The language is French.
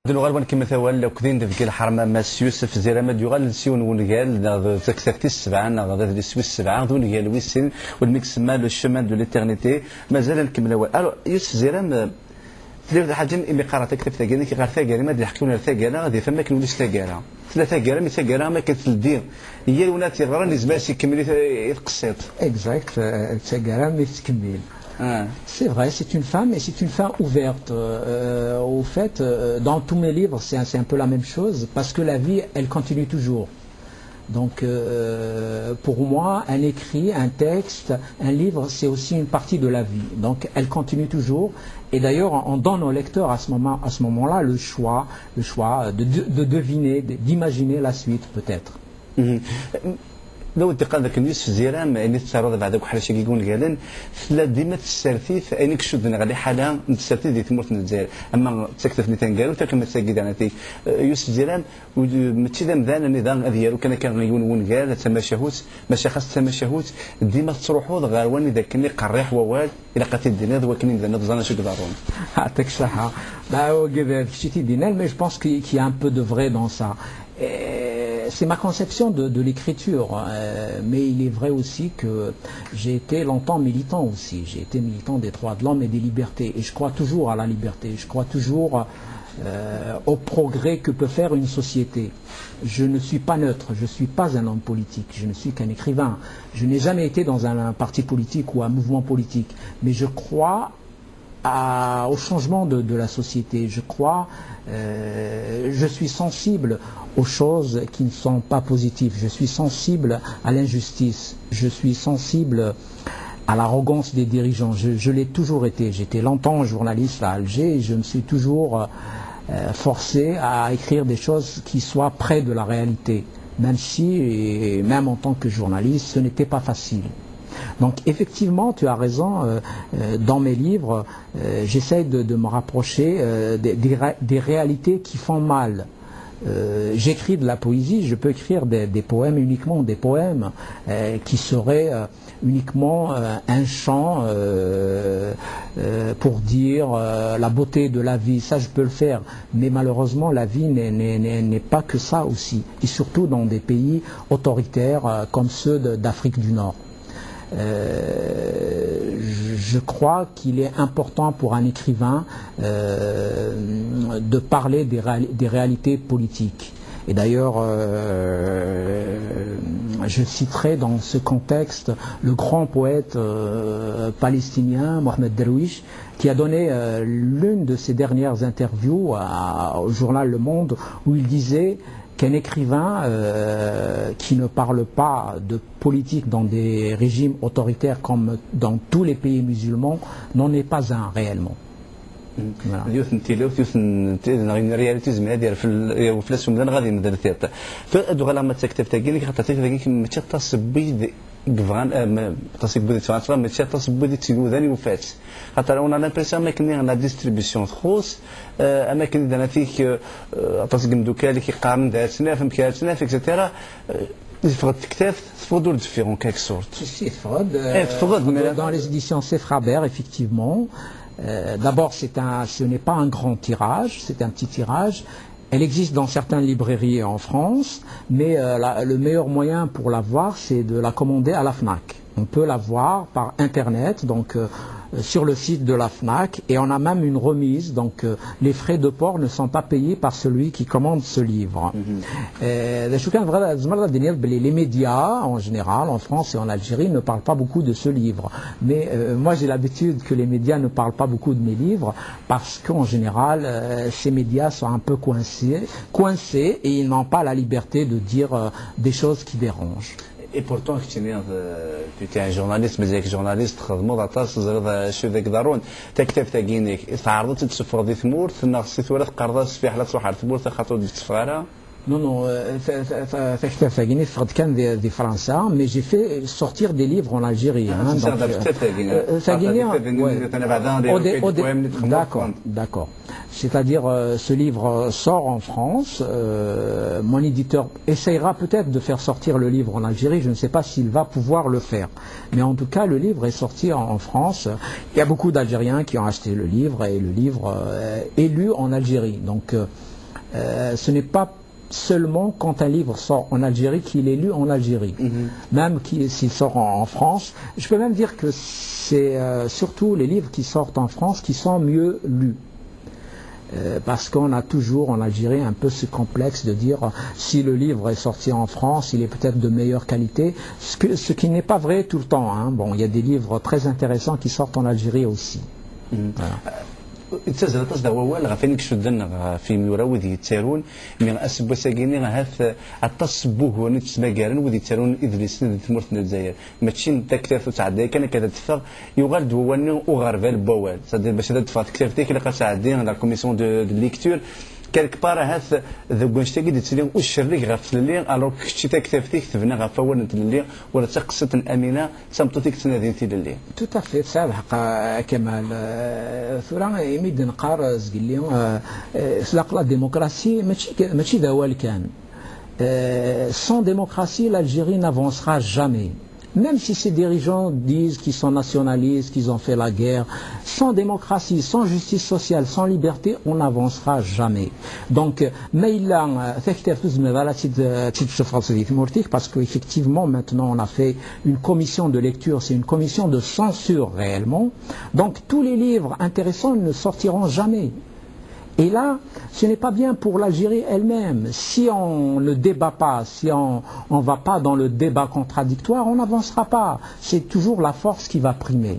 غالبا كما ثوال لو كدين ديك الحرمه ماس يوسف زيرا يغال سيون ونقال تكتفتي السبعه غادا دي سويس السبعه دون قال ويسين والميكس مال لو شمان دو ليترنيتي مازال نكملوا الو يوسف زيرا تلي حاجه امي قرات كتاب ثقيله كي قال ثقيله ما يحكوا لنا ثقيله غادي فما كنوليش ثقيله ثلاثه ثقيله مي ثقيله ما كتلدي هي ولات غير نزباش يكمل يتقسط اكزاكت ثقيله مي تكمل. C'est vrai, c'est une femme et c'est une femme ouverte. Au fait, dans tous mes livres, c'est un peu la même chose parce que la vie, elle continue toujours. Donc, pour moi, un écrit, un texte, un livre, c'est aussi une partie de la vie. Donc, elle continue toujours. Et d'ailleurs, on donne au lecteur à ce moment-là le choix de deviner, d'imaginer la suite peut-être. لو انتقال ذاك النيوس في زيرام يعني تسرد بعد واحد الشيء يقول قالن لا ديما تسرثيث انك شدنا غادي حاله نتسرثي دي تمرت الجزائر اما تكتفني تنقالو تا كما تساقي انا تي يوسف زيرام ماشي ذا مذان النظام ديالو كان يقول قال تما شهوت ماشي خاص تما شهوت ديما تروحوا غير وين ذاك اللي قريح ووال الى قاتل الدينار وكاين ذا نظن شو قدرون يعطيك الصحه با هو كذا شتي دينار مي جو بونس كي y a un peu de vrai dans ça. C'est ma conception de l'écriture, mais il est vrai aussi que j'ai été longtemps militant aussi. J'ai été militant des droits de l'homme et des libertés. Et je crois toujours à la liberté. Je crois toujours au progrès que peut faire une société. Je ne suis pas neutre. Je ne suis pas un homme politique. Je ne suis qu'un écrivain. Je n'ai jamais été dans un parti politique ou un mouvement politique. Mais je crois au changement de la société. Je suis sensible aux choses qui ne sont pas positives. Je suis sensible à l'injustice. Je suis sensible à l'arrogance des dirigeants. Je l'ai toujours été. J'étais longtemps journaliste à Alger et je me suis toujours forcé à écrire des choses qui soient près de la réalité. Même si, et même en tant que journaliste, ce n'était pas facile. Donc effectivement, tu as raison, dans mes livres, j'essaye de me rapprocher des réalités qui font mal. J'écris de la poésie, je peux écrire des poèmes uniquement, des poèmes qui seraient uniquement un chant pour dire la beauté de la vie, ça je peux le faire, mais malheureusement la vie n'est pas que ça aussi, et surtout dans des pays autoritaires comme ceux d'Afrique du Nord. Je crois qu'il est important pour un écrivain de parler des réalités politiques. Et d'ailleurs, je citerai dans ce contexte le grand poète palestinien Mohamed Darwish, qui a donné l'une de ses dernières interviews au journal Le Monde, où il disait qu'un écrivain qui ne parle pas de politique dans des régimes autoritaires comme dans tous les pays musulmans n'en est pas un réellement. ديوث نتيلو ديوث رياليتي زعما ديال في فلاس مدن غادي ندير ثياتر فدو غلا ما تكتب تاكيني خاطر تاكيني ماشي تصبي كفان تصبي تفانسرا ماشي تصبي تيغوداني وفات خاطر انا لامبريسيون ما كاين لا ديستريبيسيون خصوص اماكن دانا فيك تصقم دوكا اللي كيقارن ذاتنا فهم كاتنا اكسيتيرا تفقد كتاب تفقد ولد في اون كيك سورت سي تفقد dans les éditions Sefraber effectivement. D'abord, ce n'est pas un grand tirage, c'est un petit tirage. Elle existe dans certaines librairies en France, mais le meilleur moyen pour la voir, c'est de la commander à la FNAC. On peut la voir par Internet, donc sur le site de la FNAC, et on a même une remise, donc les frais de port ne sont pas payés par celui qui commande ce livre. Les médias, en général, en France et en Algérie, ne parlent pas beaucoup de ce livre. Mais moi, j'ai l'habitude que les médias ne parlent pas beaucoup de mes livres, parce qu'en général, ces médias sont un peu coincés et ils n'ont pas la liberté de dire des choses qui dérangent. Et pourtant, tu es un journaliste, mais un journaliste, شو ذاك ضرون تكتب تاكينيك تعرضت تسفر دي ثمورت ناقصي ولات قرضاس في حالات روح على ثمورت خاطر تسفرها. Non, des Français, mais j'ai fait sortir des livres en Algérie. D'accord. C'est-à-dire, ce livre sort en France, mon éditeur essayera peut-être de faire sortir le livre en Algérie, je ne sais pas s'il va pouvoir le faire. Mais en tout cas, le livre est sorti en France. Il y a beaucoup d'Algériens qui ont acheté le livre, et le livre est lu en Algérie. Donc, Ce n'est pas seulement quand un livre sort en Algérie qu'il est lu en Algérie. Même s'il sort en France, je peux même dire que c'est surtout les livres qui sortent en France qui sont mieux lus. Parce qu'on a toujours en Algérie un peu ce complexe de dire si le livre est sorti en France, il est peut-être de meilleure qualité, ce qui n'est pas vrai tout le temps, hein. Bon, il y a des livres très intéressants qui sortent en Algérie aussi. Voilà. تزال تصدق ووال غفينك شدنا في ميورا وذي يتسارون من أسبوع ساقيني غهث التصبوه ونتسمى قارن وذي يتسارون إدريس ندي ثمرتنا الجزائر ماشي تكتير تعدي كان كذا تفق يغال دواني وغرفال بوال صدق باش هذا تفق كتير تيك لقى تعدي لا كوميسيون دو ليكتور كالك بار هاث ذو كونشتاكي دي تسلي وشريك غف اللي الو كشتي تكتفتيك تبنى غف اول اللي ولا تقصه امينه تمطتيك تنادي تي اللي تو تافي صعب حق كمال ثورا يمد نقار زقلي سلاق لا ديموكراسي ماشي ذا كان sans démocratie l'Algérie n'avancera jamais. Même si ces dirigeants disent qu'ils sont nationalistes, qu'ils ont fait la guerre, sans démocratie, sans justice sociale, sans liberté, on n'avancera jamais. Donc, parce qu'effectivement, maintenant, on a fait une commission de lecture, c'est une commission de censure réellement. Donc, tous les livres intéressants ne sortiront jamais. Et là, ce n'est pas bien pour l'Algérie elle-même. Si on ne débat pas, si on ne va pas dans le débat contradictoire, on n'avancera pas. C'est toujours la force qui va primer.